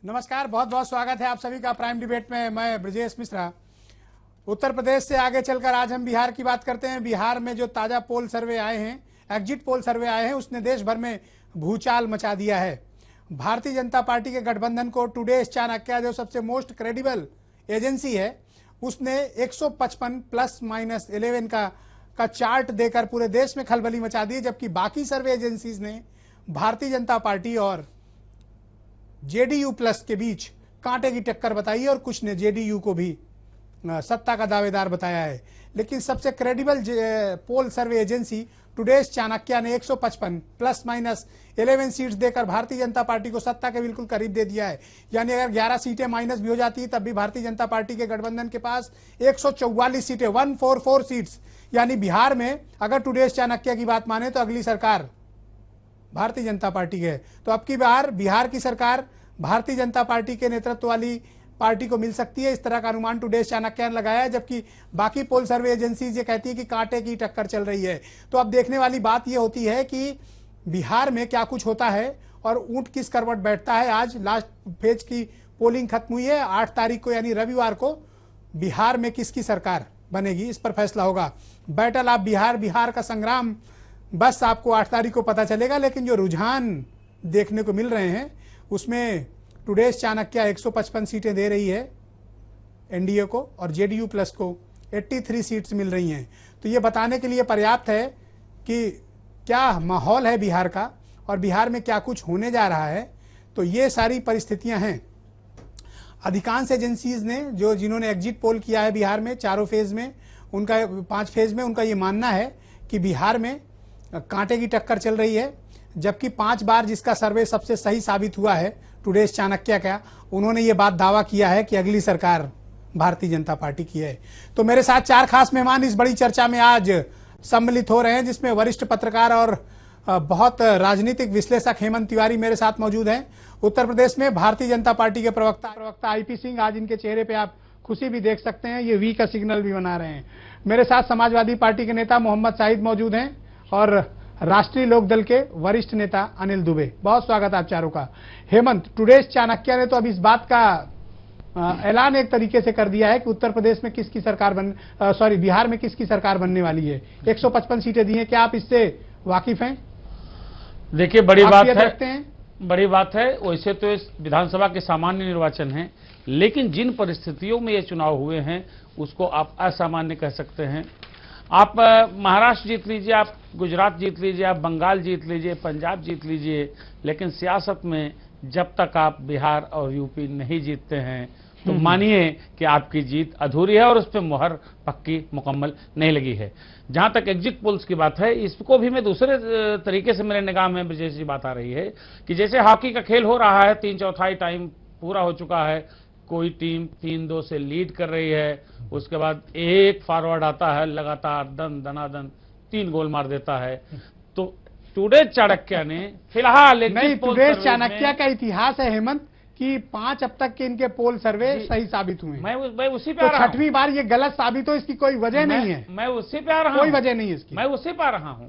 नमस्कार, बहुत बहुत स्वागत है आप सभी का प्राइम डिबेट में। मैं ब्रजेश मिश्रा। उत्तर प्रदेश से आगे चलकर आज हम बिहार की बात करते हैं। बिहार में जो ताजा पोल सर्वे आए हैं, एग्जिट पोल सर्वे आए हैं, उसने देश भर में भूचाल मचा दिया है। भारतीय जनता पार्टी के गठबंधन को टुडेज चाणक्य, जो सबसे मोस्ट क्रेडिबल एजेंसी है, उसने 155 प्लस माइनस 11 का चार्ट देकर पूरे देश में खलबली मचा दी, जबकि बाकी सर्वे एजेंसीज ने भारतीय जनता पार्टी और जेडीयू प्लस के बीच कांटे की टक्कर बताई और कुछ ने जेडीयू को भी सत्ता का दावेदार बताया है। लेकिन सबसे क्रेडिबल पोल सर्वे एजेंसी टुडेज चाणक्य ने 155 प्लस माइनस 11 सीट्स देकर भारतीय जनता पार्टी को सत्ता के बिल्कुल करीब दे दिया है। यानी अगर 11 सीटें माइनस भी हो जाती तब भी भारतीय जनता पार्टी के गठबंधन के पास 144 सीटें, 144 सीट्स। यानी बिहार में अगर टुडेज चाणक्य की बात माने तो अगली सरकार भारतीय जनता पार्टी है। तो अब की बार बिहार की सरकार भारतीय जनता पार्टी के नेतृत्व वाली पार्टी को मिल सकती है, इस तरह का अनुमान टुडेज चाणक्य ने लगाया है। जबकि बाकी पोल सर्वे एजेंसीज ये कहती है कि कांटे की टक्कर चल रही है। तो अब देखने वाली बात ये होती है कि बिहार में क्या कुछ होता है और ऊंट किस करवट बैठता है। आज लास्ट फेज की पोलिंग खत्म हुई है। 8 तारीख को यानी रविवार को बिहार में किसकी सरकार बनेगी, इस पर फैसला होगा। बैटल ऑफ बिहार का संग्राम बस आपको 8 तारीख को पता चलेगा। लेकिन जो रुझान देखने को मिल रहे हैं उसमें टुडेज चाणक्य 155 सीटें दे रही है एनडीए को और जेडीयू प्लस को 83 सीट्स मिल रही हैं। तो ये बताने के लिए पर्याप्त है कि क्या माहौल है बिहार का और बिहार में क्या कुछ होने जा रहा है। तो ये सारी परिस्थितियां हैं। अधिकांश एजेंसीज ने जिन्होंने एग्जिट पोल किया है बिहार में चारों फेज में, उनका 5 फेज में, उनका ये मानना है कि बिहार में कांटे की टक्कर चल रही है। जबकि 5 बार जिसका सर्वे सबसे सही साबित हुआ है टुडेज चाणक्य का, उन्होंने ये बात दावा किया है कि अगली सरकार भारतीय जनता पार्टी की है। तो मेरे साथ 4 खास मेहमान इस बड़ी चर्चा में आज सम्मिलित हो रहे हैं, जिसमें वरिष्ठ पत्रकार और बहुत राजनीतिक विश्लेषक हेमंत तिवारी मेरे साथ मौजूद हैं। उत्तर प्रदेश में भारतीय जनता पार्टी के प्रवक्ता आईपी सिंह, आज इनके चेहरे पे आप खुशी भी देख सकते हैं, ये वी का सिग्नल भी बना रहे हैं। मेरे साथ समाजवादी पार्टी के नेता मोहम्मद साहिद मौजूद हैं और राष्ट्रीय लोकदल के वरिष्ठ नेता अनिल दुबे। बहुत स्वागत आप चारों का। हेमंत, टुडेज चाणक्य ने तो अब इस बात का ऐलान एक तरीके से कर दिया है कि उत्तर प्रदेश में किसकी सरकार बिहार में किसकी सरकार बनने वाली है। 155 सीटें दी हैं, क्या आप इससे वाकिफ हैं? देखिए, बड़ी बात है। वैसे तो इस विधानसभा के सामान्य निर्वाचन हैं, लेकिन जिन परिस्थितियों में ये चुनाव हुए हैं उसको आप असामान्य कह सकते हैं। आप महाराष्ट्र जीत लीजिए, आप गुजरात जीत लीजिए, आप बंगाल जीत लीजिए, पंजाब जीत लीजिए, लेकिन सियासत में जब तक आप बिहार और यूपी नहीं जीतते हैं तो मानिए कि आपकी जीत अधूरी है और उस पर मुहर पक्की मुकम्मल नहीं लगी है। जहां तक एग्जिट पोल्स की बात है, इसको भी मैं दूसरे तरीके से मेरे निगाह में ब्रजेश जी बात आ रही है कि जैसे हॉकी का खेल हो रहा है, 3/4 टाइम पूरा हो चुका है, कोई टीम 3-2 से लीड कर रही है, उसके बाद एक फॉरवर्ड आता है, लगातार दनादन 3 गोल मार देता है। तो टुडेज चाणक्य ने फिलहाल टुडेज चाणक्य का इतिहास है हेमंत कि 5 अब तक के इनके पोल सर्वे सही साबित हुए। मैं उसी पे आ रहा हूं। 6वीं बार ये गलत साबित हो, इसकी कोई वजह नहीं है। मैं उसी पे आ रहा हूं, कोई वजह नहीं है इसकी। मैं उसी पे आ रहा हूं।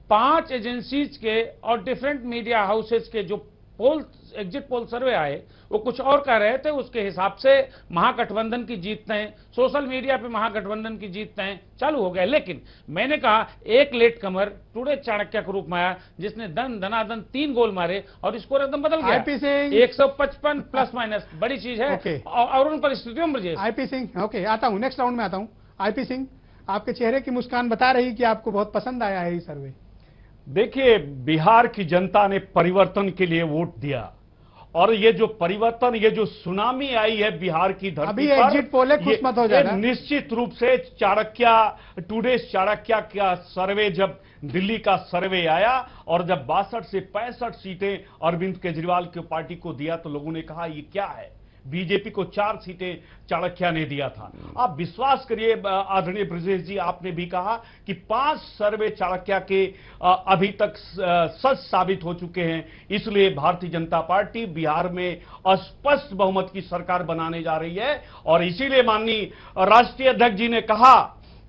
5 एजेंसीज के और डिफरेंट मीडिया हाउसेज के जो पोल एग्जिट पोल सर्वे आए वो कुछ और कह रहे थे। उसके हिसाब से महागठबंधन की जीत तय, सोशल मीडिया पे महागठबंधन की जीत तय चालू हो गया। लेकिन मैंने कहा एक लेट कमर टुडेज चाणक्य के रूप में आया, जिसने दनादन 3 गोल मारे और स्कोर एकदम बदल गया। 155 प्लस माइनस बड़ी चीज है। और उन परिस्थितियों में आईपी सिंह, ओके, आता हूं, नेक्स्ट राउंड में आता हूं। आईपी सिंह, आपके चेहरे की मुस्कान बता रही कि आपको बहुत पसंद आया है ये सर्वे। देखिए, बिहार की जनता ने परिवर्तन के लिए वोट दिया और ये जो परिवर्तन, ये जो सुनामी आई है बिहार की धरती अभी पर, एग्जिट पोल खुश मत हो जाना। निश्चित रूप से टुडेज चाणक्य का सर्वे, जब दिल्ली का सर्वे आया और जब 62 से 65 सीटें अरविंद केजरीवाल की पार्टी को दिया तो लोगों ने कहा ये क्या है। बीजेपी को 4 सीटें चाणक्य ने दिया था। आप विश्वास करिए आदरणीय ब्रजेश जी, आपने भी कहा कि 5 सर्वे चाणक्य के अभी तक सच साबित हो चुके हैं। इसलिए भारतीय जनता पार्टी बिहार में स्पष्ट बहुमत की सरकार बनाने जा रही है। और इसीलिए माननीय राष्ट्रीय अध्यक्ष जी ने कहा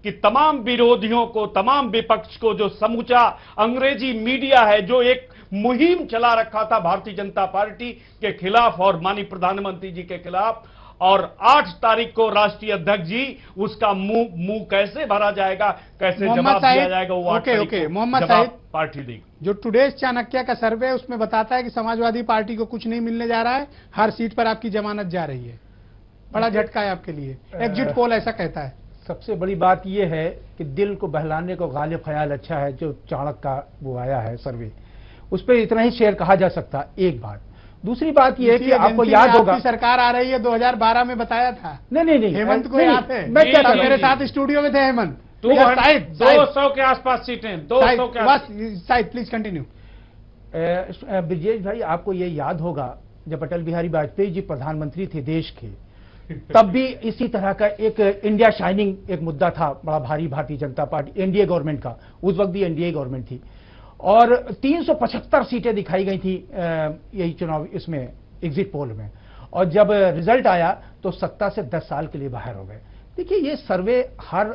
कि तमाम विरोधियों को, तमाम विपक्ष को, जो समूचा अंग्रेजी मीडिया है, जो एक मुहिम चला रखा था भारतीय जनता पार्टी के खिलाफ और माननीय प्रधानमंत्री जी के खिलाफ, और 8 तारीख को राष्ट्रीय अध्यक्ष जी उसका मुंह कैसे भरा जाएगा, कैसे जवाब दिया जाएगा, वो 8 तारीख को मोहम्मद जवाब साहिब पार्टी देगी। जो टुडेज चाणक्य का सर्वे है उसमें बताता है कि समाजवादी पार्टी को कुछ नहीं मिलने जा रहा है, हर सीट पर आपकी जमानत जा रही है। बड़ा झटका है आपके लिए, एग्जिट पोल ऐसा कहता है। सबसे बड़ी बात यह है कि दिल को बहलाने को गालिब ख्याल अच्छा है, जो चाणक्य का वो आया है सर्वे, उस पर इतना ही शेयर कहा जा सकता। एक बात, दूसरी बात यह है कि आपको याद होगा सरकार आ रही है, 2012 में बताया था। नहीं हेमंत को याद है, मैं क्या मेरे साथ स्टूडियो में थे हेमंत। 200 के आसपास सीटें, 200 के आसपास। Sahib please continue. ब्रजेश भाई, आपको ये याद होगा जब अटल बिहारी वाजपेयी जी प्रधानमंत्री थे देश के, तब भी इसी तरह का एक इंडिया शाइनिंग एक मुद्दा था बड़ा भारी भारतीय जनता पार्टी एनडीए गवर्नमेंट का। उस वक्त भी एनडीए गवर्नमेंट थी और 375 सीटें दिखाई गई थी यही चुनाव इसमें एग्जिट पोल में, और जब रिजल्ट आया तो सत्ता से 10 साल के लिए बाहर हो गए। देखिए, ये सर्वे हर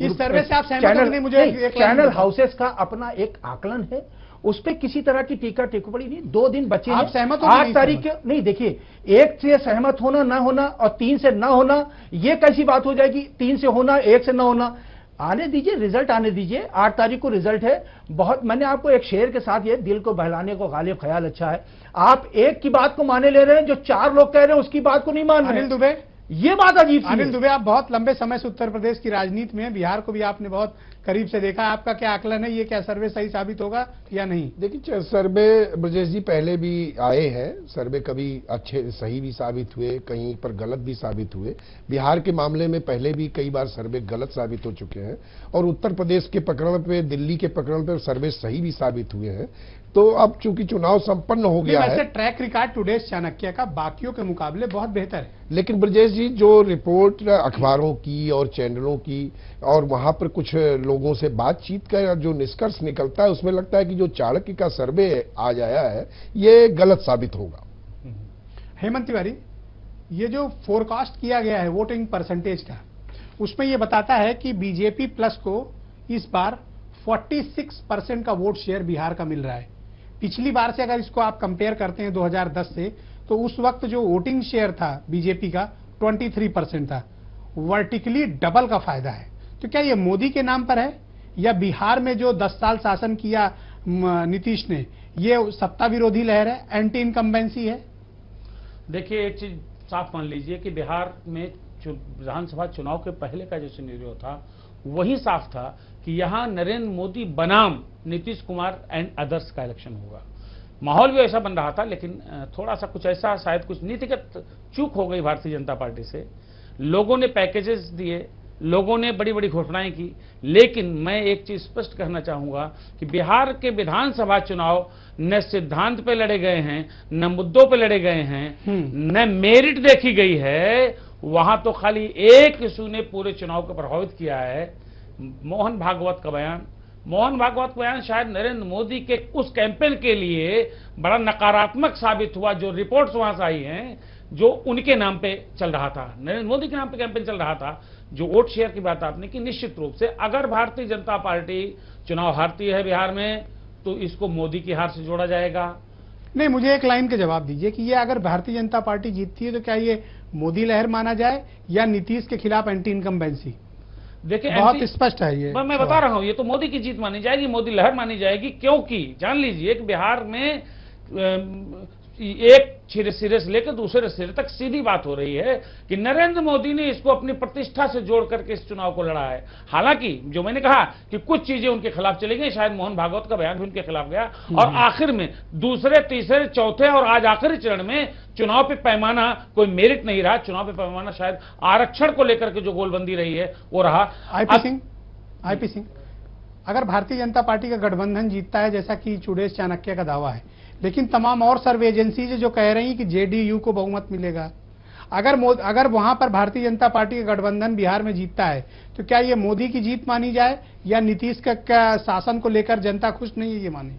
इस सर्वे से आप सहमत होंगे? मुझे चैनल हाउसेस का अपना एक आकलन है, उस पर किसी तरह की टीका टिप्पणी नहीं। 2 दिन बचे हैं, आप सहमत हो? 8 तारीख नहीं, देखिए, 1 से सहमत होना ना होना और 3 से ना होना, ये कैसी बात हो जाएगी? 3 से होना, 1 से ना होना, आने दीजिए, रिजल्ट आने दीजिए। 8 तारीख को रिजल्ट है। बहुत, मैंने आपको एक शेर के साथ, ये दिल को बहलाने को गालिब ख्याल अच्छा है। आप एक की बात को माने ले रहे हैं, जो 4 लोग कह रहे हैं उसकी बात को नहीं मान रहे। अनिल दुबे, ये बात अजीब सी है। अनिल दुबे, आप बहुत लंबे समय से उत्तर प्रदेश की राजनीति में हैं, बिहार को भी आपने बहुत करीब से देखा है, आपका क्या आकलन है? ये क्या सर्वे सही साबित होगा या नहीं? देखिए, सर्वे ब्रजेश जी पहले भी आए हैं, सर्वे कभी अच्छे सही भी साबित हुए, कहीं पर गलत भी साबित हुए। बिहार के मामले में पहले भी कई बार सर्वे गलत साबित हो चुके हैं, और उत्तर प्रदेश के प्रकरण पे, दिल्ली के प्रकरण पे सर्वे सही भी साबित हुए हैं। तो अब चूंकि चुनाव संपन्न हो गया है, ट्रैक रिकॉर्ड टुडेज चाणक्य का बाकियों के मुकाबले बहुत बेहतर है। लेकिन ब्रजेश जी, जो रिपोर्ट अखबारों की और चैनलों की और वहां पर कुछ लोगों से बातचीत का जो निष्कर्ष निकलता है, उसमें लगता है कि जो चाणक्य का सर्वे आज आया है ये गलत साबित होगा। हेमंत तिवारी, ये जो फोरकास्ट किया गया है वोटिंग परसेंटेज का, उसमें ये बताता है कि बीजेपी प्लस को इस बार 46% का वोट शेयर बिहार का मिल रहा है। पिछली बार से अगर इसको आप कंपेयर करते हैं 2010 से, तो उस वक्त जो वोटिंग शेयर था बीजेपी का 23% था। वर्टिकली डबल का फायदा है। तो क्या ये मोदी के नाम पर है, या बिहार में जो 10 साल शासन किया नीतीश ने, ये सत्ता विरोधी लहर है, एंटी इनकम्बेंसी है? देखिए, एक चीज साफ मान लीजिए कि बिहार में विधानसभा चुनाव के पहले का जो सिनेरियो था वही साफ था कि यहां नरेंद्र मोदी बनाम नीतीश कुमार एंड अदर्स का इलेक्शन होगा। माहौल भी ऐसा बन रहा था, लेकिन थोड़ा सा कुछ ऐसा, शायद कुछ नीतिगत चूक हो गई भारतीय जनता पार्टी से। लोगों ने पैकेजेस दिए, लोगों ने बड़ी बड़ी घोषणाएं की, लेकिन मैं एक चीज स्पष्ट कहना चाहूंगा कि बिहार के विधानसभा चुनाव न सिद्धांत पे लड़े गए हैं, न मुद्दों पे लड़े गए हैं, न मेरिट देखी गई है। वहां तो खाली एक इशू ने पूरे चुनाव को प्रभावित किया है, मोहन भागवत का बयान। मोहन भागवत का बयान शायद नरेंद्र मोदी के उस कैंपेन के लिए बड़ा नकारात्मक साबित हुआ। जो रिपोर्ट्स वहां से आई हैं, जो उनके नाम पे चल रहा था, नरेंद्र मोदी के नाम पे कैंपेन चल रहा था। जो वोट शेयर की बात आपने की, निश्चित रूप से अगर भारतीय जनता पार्टी चुनाव हारती है बिहार में, तो इसको मोदी की हार से जोड़ा जाएगा। नहीं, मुझे एक लाइन के जवाब दीजिए कि ये अगर भारतीय जनता पार्टी जीतती है तो क्या ये मोदी लहर माना जाए या नीतीश के खिलाफ एंटी इनकम्बेंसी? देखिए, बहुत स्पस्ट है ये। मैं बता रहा हूं, ये तो मोदी की जीत मानी जाएगी, मोदी लहर मानी जाएगी। क्योंकि जान लीजिए कि बिहार में एक सिरे से लेकर दूसरे सिरे तक सीधी बात हो रही है कि नरेंद्र मोदी ने इसको अपनी प्रतिष्ठा से जोड़ करके इस चुनाव को लड़ा है। हालांकि जो मैंने कहा कि कुछ चीजें उनके खिलाफ चली गई, शायद मोहन भागवत का बयान भी उनके खिलाफ गया, और आखिर में दूसरे, तीसरे, चौथे और आज आखिरी चरण में चुनाव पे पैमाना कोई मेरिट नहीं रहा। चुनाव पे पैमाना शायद आरक्षण को लेकर के जो गोलबंदी रही है वो रहा। आईपी सिंह, अगर भारतीय जनता पार्टी का गठबंधन जीतता है जैसा कि टुडेज चाणक्य का दावा है, लेकिन तमाम और सर्वे एजेंसीज जो कह रही हैं कि जेडीयू को बहुमत मिलेगा, अगर वहां पर भारतीय जनता पार्टी का गठबंधन बिहार में जीतता है, तो क्या ये मोदी की जीत मानी जाए या नीतीश का शासन को लेकर जनता खुश नहीं है ये माने?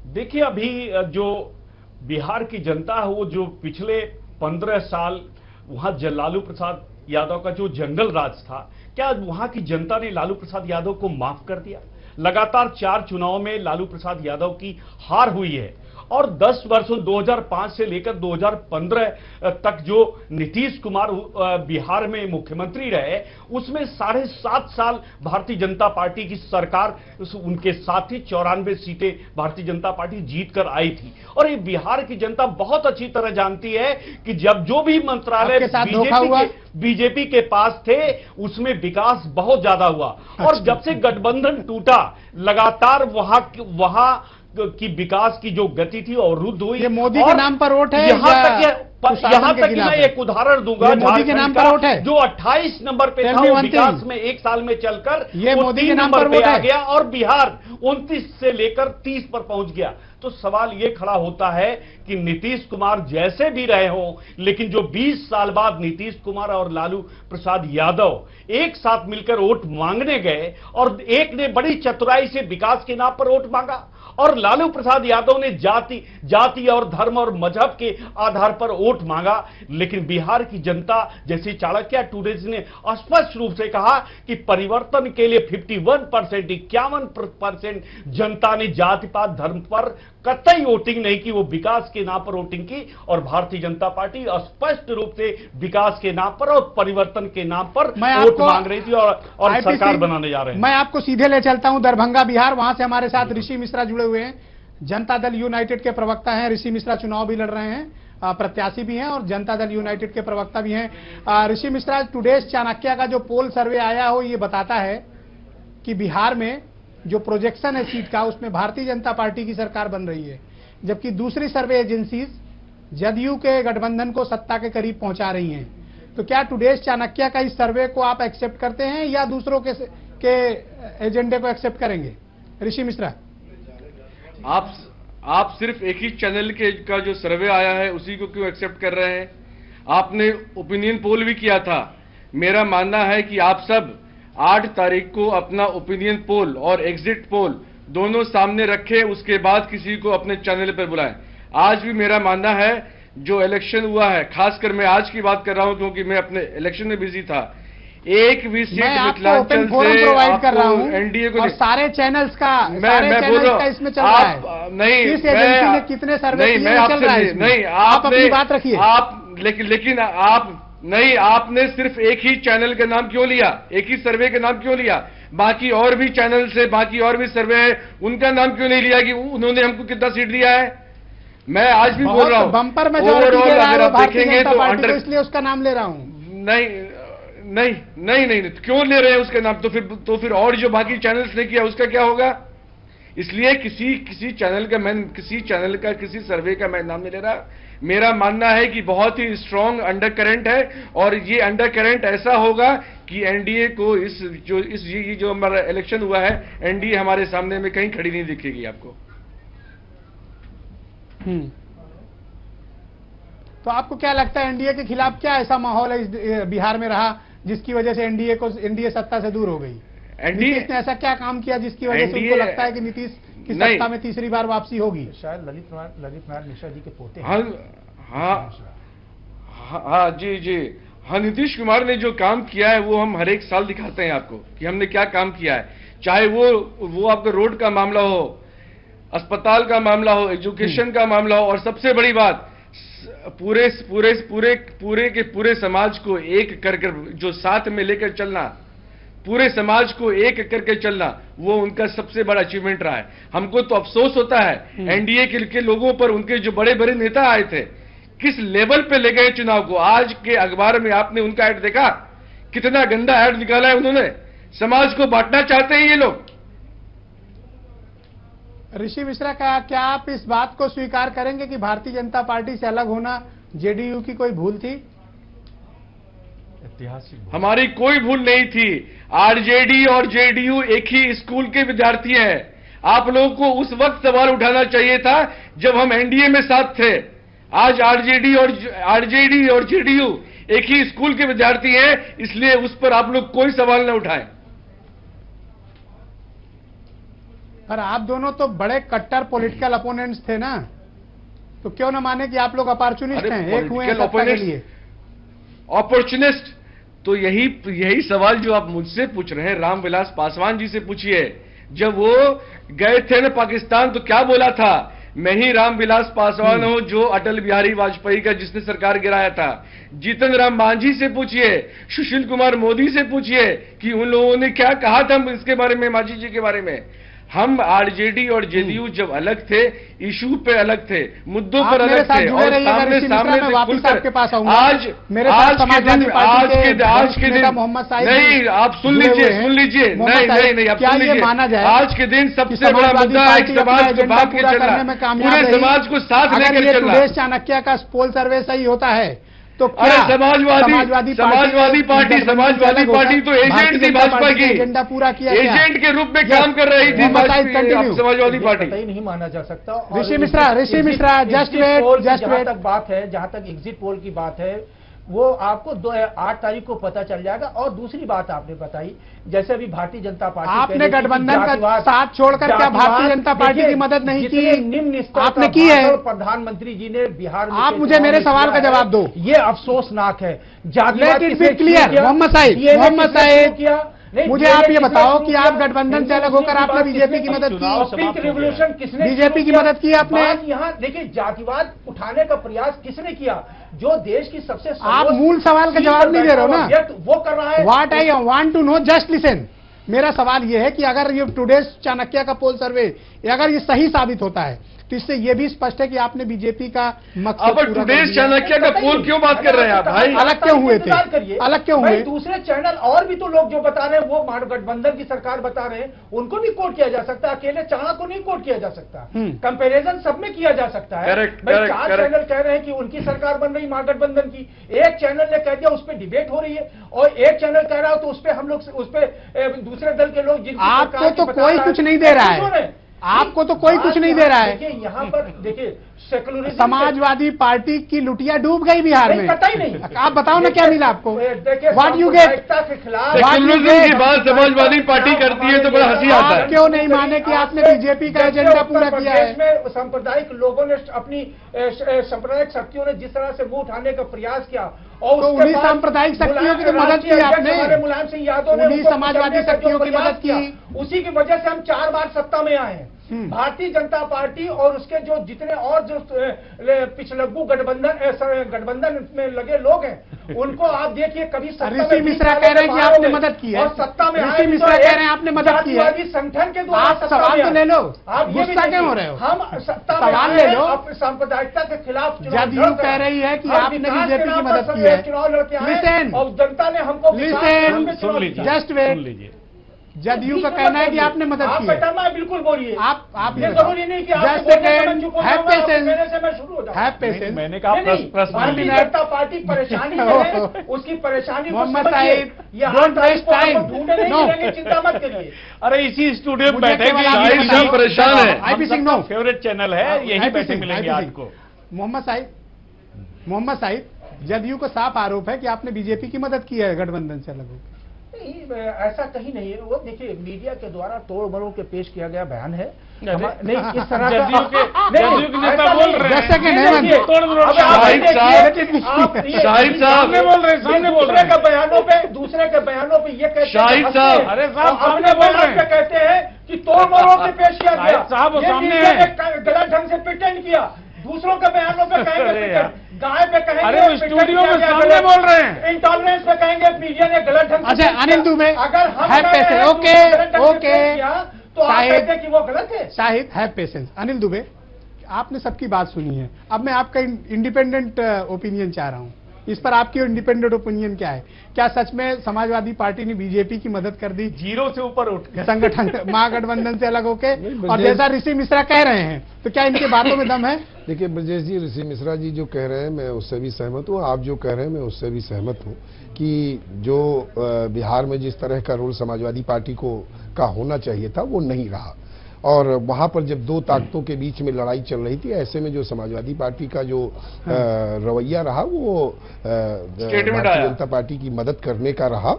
देखिए, अभी जो बिहार की जनता है, वो जो पिछले 15 साल वहां लालू प्रसाद यादव का जो जंगल राज था, क्या वहां की जनता ने लालू प्रसाद यादव को माफ कर दिया? लगातार 4 चुनाव में लालू प्रसाद यादव की हार हुई है और 10 वर्षों 2005 से लेकर 2015 तक जो नीतीश कुमार बिहार में मुख्यमंत्री रहे, उसमें 7.5 साल भारतीय जनता पार्टी की सरकार, उनके साथ ही 94 सीटें भारतीय जनता पार्टी जीत कर आई थी। और ये बिहार की जनता बहुत अच्छी तरह जानती है कि जब जो भी मंत्रालय बीजेपी के पास थे, उसमें विकास बहुत ज्यादा हुआ। और जब से गठबंधन टूटा, लगातार वहां की विकास की जो गति थी और रुद्ध हुई। ये मोदी के नाम पर वोट है, यहां तक कि मैं एक उदाहरण दूंगा, मोदी के नाम पर वोट है, जो 28 नंबर पे था, वो विकास में 1 साल में चलकर ये मोदी के नाम पर वोट आ गया और बिहार 29 से लेकर 30 पर पहुंच गया। तो सवाल ये खड़ा होता है कि नीतीश कुमार जैसे भी रहे हों, लेकिन जो 20 साल बाद नीतीश कुमार और लालू प्रसाद यादव एक साथ मिलकर वोट मांगने गए और एक ने बड़ी चतुराई से विकास के नाम पर वोट मांगा और लालू प्रसाद यादव ने जाति और धर्म और मजहब के आधार पर वोट मांगा। लेकिन बिहार की जनता, जैसे चाणक्य टुडेज ने स्पष्ट रूप से कहा कि परिवर्तन के लिए 51% जनता ने जाति पात धर्म पर कतई वोटिंग नहीं की, वो विकास के नाम पर वोटिंग की। और भारतीय जनता पार्टी स्पष्ट रूप से विकास के नाम पर और परिवर्तन के नाम पर वोट मांग रही थी और सरकार बनाने जा रहे हैं। मैं आपको सीधे ले चलता हूं दरभंगा बिहार, वहां से हमारे साथ ऋषि मिश्रा जुड़े हुए हैं, जनता दल यूनाइटेड के प्रवक्ता हैं। ऋषि मिश्रा चुनाव भी लड़ रहे हैं, प्रत्याशी भी हैं और जनता दल यूनाइटेड के प्रवक्ता भी हैं। ऋषि मिश्रा, टुडेज चाणक्य का जो पोल सर्वे आया हो, ये बताता है कि बिहार में जो प्रोजेक्शन है सीट का, उसमें भारतीय जनता पार्टी की सरकार बन रही है, जबकि दूसरी सर्वे एजेंसीज जदयू के गठबंधन को सत्ता के करीब पहुंचा रही हैं। तो क्या टुडेज चाणक्य का इस सर्वे को आप एक्सेप्ट करते हैं या दूसरों के एजेंडे को एक्सेप्ट करेंगे? ऋषि मिश्रा, आप सिर्फ एक ही चैनल का जो सर्वे आया है उसी को क्यों एक्सेप्ट कर रहे हैं? आपने ओपिनियन पोल भी किया था। मेरा मानना है कि आप सब 8 तारीख को अपना ओपिनियन पोल और एग्जिट पोल दोनों सामने रखें, उसके बाद किसी को अपने चैनल पर बुलाएं। आज भी मेरा मानना है, जो इलेक्शन हुआ है, खासकर मैं आज की बात कर रहा हूं क्योंकि मैं अपने इलेक्शन में बिजी था, एक भी सीट मिथिलांचल से प्रोवाइड कर रहा हूं एनडीए को, और सारे चैनल्स का मैं बोल रहा हूं इसमें चल रहा है। नहीं, इस एजेंसी ने कितने सर्वे नहीं, मैं आपसे नहीं, आप अपनी बात रखिए। लेकिन आप नहीं, आपने सिर्फ एक ही चैनल का नाम क्यों लिया, एक ही सर्वे का नाम क्यों लिया? बाकी और भी चैनल से, बाकी और भी सर्वे है, उनका नाम क्यों नहीं लिया कि उन्होंने हमको कितना सीट दिया है? मैं आज भी बोल रहा हूं, बम्पर मेजॉरिटी दे रहा है अगर आप देखेंगे तो अंडर, इसलिए उसका नाम ले रहा हूं। नहीं, क्यों ले रहे हैं उसका नाम? तो फिर और जो बाकी चैनल्स ने किया उसका क्या होगा? इसलिए किसी चैनल का किसी सर्वे का मैं नाम नहीं ले रहा। मेरा मानना है कि बहुत ही स्ट्रांग अंडर करंट है और ये अंडर करंट ऐसा होगा कि एनडीए को ये जो हमारा इलेक्शन हुआ है, एनडीए हमारे सामने में कहीं खड़ी नहीं दिखेगी आपको। तो आपको क्या लगता है, एनडीए के खिलाफ क्या ऐसा माहौल है बिहार में रहा जिसकी वजह से एनडीए सत्ता से दूर हो गई? नीतीश ने ऐसा क्या काम किया जिसकी वजह से उनको लगता है कि नीतीश की सत्ता में तीसरी बार वापसी होगी? शायद ललित नारायण मिश्रा जी के पोते। हाँ जी, हाँ, नीतीश कुमार ने जो काम किया है वो हम हर एक साल दिखाते हैं आपको कि हमने क्या काम किया है। चाहे वो आपका रोड का मामला हो, अस्पताल का मामला हो, एजुकेशन का मामला हो, और सबसे बड़ी बात, पूरे समाज को एक कर जो साथ में लेकर चलना, पूरे समाज को एक करके चलना, वो उनका सबसे बड़ा अचीवमेंट रहा है। हमको तो अफसोस होता है एनडीए के लोगों पर, उनके जो बड़े बड़े नेता आए थे किस लेवल पे ले गए चुनाव को। आज के अखबार में आपने उनका ऐड देखा, कितना गंदा ऐड निकाला है उन्होंने। समाज को बांटना चाहते हैं ये लोग। ऋषि मिश्रा का क्या आप इस बात को स्वीकार करेंगे कि भारतीय जनता पार्टी से अलग होना जेडीयू की कोई भूल थी? ऐतिहासिक हमारी कोई भूल नहीं थी। आरजेडी और जेडीयू एक ही स्कूल के विद्यार्थी हैं। आप लोगों को उस वक्त सवाल उठाना चाहिए था जब हम एनडीए में साथ थे। आज आरजेडी और जेडीयू एक ही स्कूल के विद्यार्थी हैं, इसलिए उस पर आप लोग कोई सवाल न उठाएं। पर आप दोनों तो बड़े कट्टर पॉलिटिकल अपोनेंट्स थे ना, तो क्यों न माने कि आप लोग अपॉर्चुनिस्ट हैं, एक हुए हैं सत्ता के लिए। अपॉर्चुनिस्ट तो यही सवाल जो आप मुझसे पूछ रहे हैं, रामविलास पासवान जी से पूछिए। जब वो गए थे ना पाकिस्तान तो क्या बोला था, मैं ही रामविलास पासवान हूं जो अटल बिहारी वाजपेयी का जिसने सरकार गिराया था। जीतन राम मांझी से पूछिए, सुशील कुमार मोदी से पूछिए कि उन लोगों ने क्या कहा था इसके बारे में, मांझी जी के बारे में। हम आरजेडी और जेडीयू जब अलग थे, इशू पे अलग थे, मुद्दों पर अलग थे और सामने सामने वापस आपके पास आऊंगा। आज के दिन मोहम्मद साहिब नहीं, आप सुन लीजिए नहीं आप सुन लीजिए, माना जाए आज के दिन सबसे बड़ा मुद्दा है समाज को भाग के चलना, पूरे समाज को साथ लेकर चलना। चाणक्य का पोल सर्वे सही होता है तो अरे समाजवादी पार्टी तो एजेंट थी भाजपा की, एजेंडा पूरा किया, एजेंट के रूप में काम कर रही थी समाजवादी पार्टी। नहीं माना जा सकता। ऋषि मिश्रा जस्ट वेट तक बात है, जहां तक एग्जिट पोल की बात है वो आपको 8 तारीख को पता चल जाएगा। और दूसरी बात आपने बताई, जैसे अभी भारतीय जनता पार्टी, आपने गठबंधन का साथ छोड़कर क्या भारतीय जनता पार्टी की मदद नहीं की? निम्न स्तर आपने की है। प्रधानमंत्री जी ने बिहार में, आप मुझे मेरे सवाल का जवाब दो। ये अफसोसनाक है। क्लियर मोहम्मद साहिब, मुझे आप ये बताओ कि आप गठबंधन से अलग होकर आपने बीजेपी की मदद की? रिवोल्यूशन किसने, बीजेपी की मदद की आपने? यहाँ देखिए, जातिवाद उठाने का प्रयास किसने किया? जो देश की सबसे, आप मूल सवाल का जवाब नहीं दे रहे हो ना, वो कर रहा है। What I want to know, just listen. मेरा सवाल ये है कि अगर ये टुडेस चाणक्य का पोल सर्वे अगर ये सही साबित होता है तो इससे ये भी स्पष्ट है कि आपने बीजेपी का मकसद अब टुडेस चाणक्य का पोल क्यों बात कर रहे हैं आप भाई? अलग क्यों हुए थे? अलग क्यों हुए? दूसरे चैनल और भी तो लोग जो बता रहे हैं, वो गठबंधन की सरकार बता रहे हैं, उनको भी कोट किया जा सकता है, अकेले चाणक्य को नहीं कोट किया जा सकता। कंपैरिजन सब में किया जा सकता है। 4 चैनल कह रहे हैं कि उनकी सरकार बन रही महागठबंधन की, एक चैनल ने कह दिया उस पर डिबेट हो रही है, और एक चैनल कह रहा हो तो उस पर हम लोग, उस पर दूसरे दल के लोग, आपको तो कोई कुछ नहीं दे रहा है, आपको तो कोई कुछ नहीं दे रहा है। देखिए यहाँ पर देखिए, सेकुलरिज्म, समाजवादी पार्टी की लुटिया डूब गई बिहार में। पता ही नहीं, आप बताओ ना क्या मिला आपको? What you get? के खिलाफ सेकुलरिज्म की बात समाजवादी पार्टी करती है तो बड़ा हंसी आता है। क्यों नहीं माने कि आपने बीजेपी का एजेंडा पूरा किया है? में सांप्रदायिक लोगों ने, अपनी सांप्रदायिक शक्तियों ने जिस तरह से मुंह उठाने का प्रयास किया, और तो उन्हीं सांप्रदायिक शक्तियों की तो मदद की आपने, मुलायम सिंह यादव ने उन्हीं समाजवादी शक्तियों की मदद की, उसी की वजह से हम 4 बार सत्ता में आए हैं। भारतीय जनता पार्टी और उसके जो जितने और जो पिछलग्गू गठबंधन में लगे लोग हैं, उनको आप देखिए कभी ऋषि मिश्रा कह रहे हैं कि आपने मदद की है, और सत्ता में ऋषि मिश्रा कह रहे हैं आपने मदद की है। संगठन के द्वारा आप सवाल तो ले लो, आप गुस्सा क्यों हो रहे हो? हम सत्ता सवाल ले लो। सांप्रदायिकता के खिलाफ जदयू कह रही है कि आपने बीजेपी की मदद की है। चुनाव लड़के आए और जनता ने हमको, जस्ट वेट, जदयू का कहना है कि आपने मदद की है। बिल्कुल बोलिए। आप ये जरूरी नहीं कि आप मैंने कहा भारतीय जनता पार्टी परेशानी में है, उसकी परेशानी Mohammad Sahib, don't waste time, चिंता मत करिए। अरे इसी स्टूडियो में बैठे परेशान है। IP Singh no favourite channel है, यही बैठे मिलेंगे आपको। मोहम्मद साहिब, जदयू को साफ आरोप है कि आपने बीजेपी की मदद की है गठबंधन से अलग होकर। नहीं, ऐसा कहीं नहीं है। वो देखिए, मीडिया के द्वारा तोड़ मरोड़ के पेश किया गया बयान है। नहीं, इस तरह जदयू के नेता बोल रहे हैं, जैसे कि नहीं तोड़ मरोड़, शाहिद साहब बोल रहे हैं, सामने बोल रहे हैं, दूसरे के बयानों पे ये कहते हैं, शाहिद साहब, अरे साहब सामने बोल रहे हैं, कहते हैं कि तोड़ मरोड़ के पेश किया गया। साहब वो सामने गलत ढंग से प्रिटेंड किया, दूसरों के बयानों पे कहेंगे गाय पे कहेंगे, अरे स्टूडियो में सामने बोल रहे हैं, इंटॉलरेंस पे कहेंगे मीडिया ने गलत ढंग से। अच्छा अनिल दुबे, अगर हम ओके तो आप कहते हैं कि वो गलत है। Shahid have patience. अनिल दुबे, आपने सबकी बात सुनी है, अब मैं आपका इंडिपेंडेंट ओपिनियन चाह रहा हूं। इस पर आपकी इंडिपेंडेंट ओपिनियन क्या है? क्या सच में समाजवादी पार्टी ने बीजेपी की मदद कर दी, जीरो से ऊपर उठ गए संगठन महागठबंधन से अलग होके? और जैसा ऋषि मिश्रा कह रहे हैं, तो क्या इनके बातों में दम है? देखिए ब्रजेश जी, ऋषि मिश्रा जी जो कह रहे हैं मैं उससे भी सहमत हूँ, आप जो कह रहे हैं मैं उससे भी सहमत हूँ कि जो बिहार में जिस तरह का रोल समाजवादी पार्टी का होना चाहिए था वो नहीं रहा, और वहां पर जब 2 ताकतों के बीच में लड़ाई चल रही थी, ऐसे में जो समाजवादी पार्टी का जो रवैया रहा वो भारतीय जनता पार्टी की मदद करने का रहा,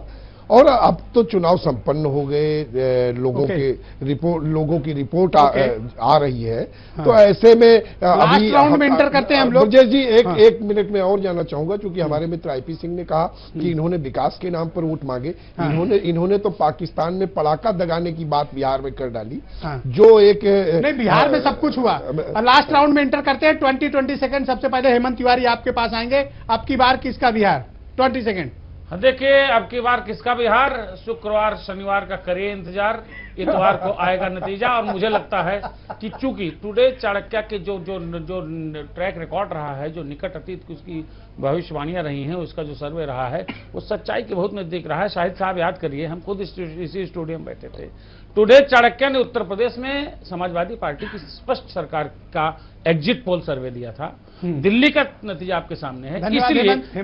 और अब तो चुनाव संपन्न हो गए, लोगों की रिपोर्ट आ रही है। तो ऐसे में अभी राउंड में इंटर करते हैं हम लोग। ब्रजेश जी एक मिनट में और जाना चाहूंगा, क्योंकि हमारे मित्र आईपी सिंह ने कहा कि इन्होंने विकास के नाम पर वोट मांगे। इन्होंने तो पाकिस्तान में पड़ाका दगाने की बात बिहार में कर डाली, जो एक नहीं, बिहार में सब कुछ हुआ। लास्ट राउंड में इंटर करते हैं, 20 सेकंड। सबसे पहले हेमंत तिवारी आपके पास आएंगे। अब की बार किसका बिहार? 20 सेकंड। देखिए, अब की बार किसका बिहार, शुक्रवार शनिवार का करिए इंतजार, इतवार को आएगा नतीजा। और मुझे लगता है कि चूंकि टुडे चाणक्य के जो ट्रैक रिकॉर्ड रहा है, जो निकट अतीत की उसकी भविष्यवाणियां रही हैं, उसका जो सर्वे रहा है, वो सच्चाई के बहुत नजदीक रहा है। शाहिद साहब याद करिए, हम खुद इसी स्टूडियो में बैठे थे। टुडे चाणक्य ने उत्तर प्रदेश में समाजवादी पार्टी की स्पष्ट सरकार का एग्जिट पोल सर्वे दिया था। दिल्ली का नतीजा आपके सामने है,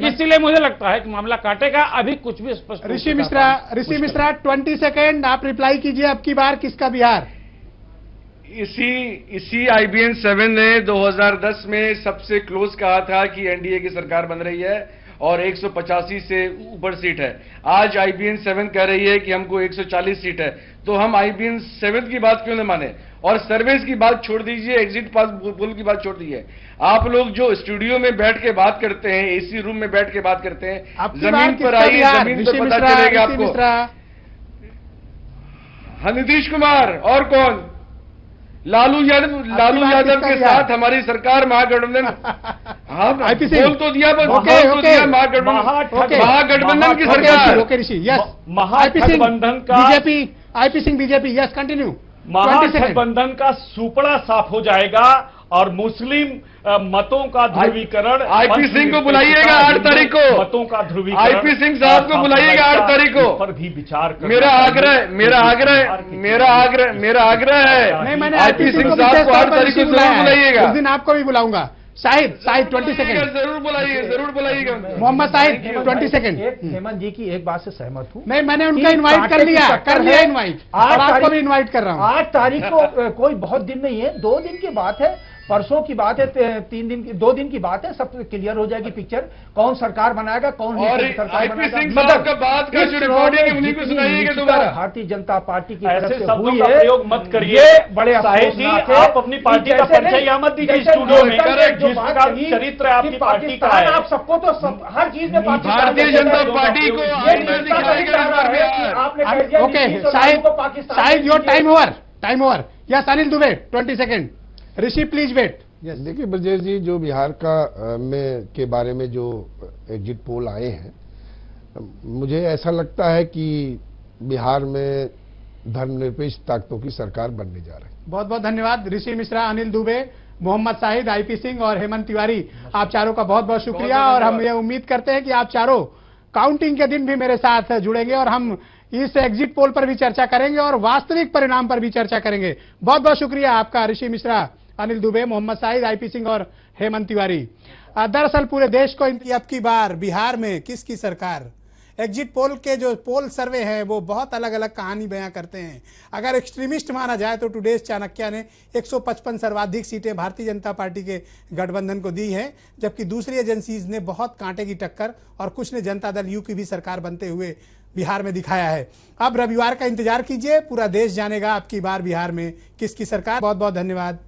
इसीलिए मुझे लगता है कि मामला काटेगा। अभी कुछ भी स्पष्ट। ऋषि मिश्रा 20 सेकेंड, आप रिप्लाई कीजिए। अब की बार किसका बिहार? इसी IBN 7 ने 2010 में सबसे क्लोज कहा था कि एनडीए की सरकार बन रही है और 185 से ऊपर सीट है। आज IBN 7 कह रही है कि हमको 140 सीट है। तो हम IBN 7 की बात क्यों न माने? और सर्वेस की बात छोड़ दीजिए, एग्जिट पोल की बात छोड़ दीजिए। आप लोग जो स्टूडियो में बैठ के बात करते हैं, एसी रूम में बैठ के बात करते हैं, जमीन पर आइए, जमीन पर पता चलेगा आपको। हाँ, नीतीश कुमार और कौन? लालू यादव के साथ हमारी सरकार महागठबंधन। हाँ, बोल तो दिया, महागठबंधन की सरकार। ओके ऋषि, यस। महागठबंधन का बीजेपी, यस, कंटिन्यू। महागठबंधन का सुपड़ा साफ हो जाएगा और मुस्लिम मतों का ध्रुवीकरण। आईपी सिंह को बुलाइएगा 8 तारीख को। मतों का ध्रुवीकरण आईपी सिंह साहब को बुलाइएगा 8 तारीख को। पर भी विचार मेरा आग्रह है। नहीं, मैंने आईपी सिंह साहब को 8 तारीख को जरूर बुलाइएगा। उस दिन आपको भी बुलाऊंगा। शाहिद 20 सेकंड। जरूर बुलाइएगा। मोहम्मद शाहिद 20 सेकंड। हेमंत जी की एक बात से सहमत हूँ। नहीं, मैंने उनका इनवाइट कर लिया इनवाइट। और आपको भी इनवाइट कर रहा हूँ। 8 तारीख को कोई बहुत दिन नहीं है, 2 दिन की बात है, परसों की बात है, 2 दिन की बात है। सब क्लियर हो जाएगी पिक्चर, कौन सरकार बनाएगा, कौन सरकार बनाएगा। भारतीय जनता पार्टी की तरफ से शब्दों हुई का है, प्रयोग मत करिए। बड़े साहिब, आप अपनी पार्टी का परिचय यहाँ मत दीजिए स्टूडियो में। जिसका चरित्र आपकी पार्टी का है, आप सबको तो हर चीज में भारतीय जनता पार्टी को okay. Shahid your time over. Yes, Anil Dubey 20 second. Rishi please wait. देखिए ब्रजेश जी, जो बिहार का के बारे में जो एग्जिट पोल आए हैं, मुझे ऐसा लगता है कि बिहार में धर्मनिरपेक्ष ताकतों की सरकार बनने जा रही है। बहुत बहुत धन्यवाद ऋषि मिश्रा, अनिल दुबे, मोहम्मद शाहिद, आईपी सिंह और हेमंत तिवारी। आप चारों का बहुत बहुत शुक्रिया। और हम ये उम्मीद करते हैं कि आप चारों काउंटिंग के दिन भी मेरे साथ जुड़ेंगे और हम इस एग्जिट पोल पर भी चर्चा करेंगे और वास्तविक परिणाम पर भी चर्चा करेंगे। बहुत बहुत शुक्रिया आपका ऋषि मिश्रा, अनिल दुबे, मोहम्मद शाहिद, आईपी सिंह और हेमंत तिवारी। दरअसल पूरे देश को अब की बार बिहार में किसकी सरकार, एग्जिट पोल के जो पोल सर्वे हैं वो बहुत अलग अलग कहानी बयां करते हैं। अगर एक्सट्रीमिस्ट माना जाए तो टुडेस चाणक्य ने 155 सर्वाधिक सीटें भारतीय जनता पार्टी के गठबंधन को दी हैं, जबकि दूसरी एजेंसीज ने बहुत कांटे की टक्कर और कुछ ने जनता दल यू की भी सरकार बनते हुए बिहार में दिखाया है। अब रविवार का इंतजार कीजिए, पूरा देश जानेगा अब की बार बिहार में किसकी सरकार। बहुत बहुत धन्यवाद।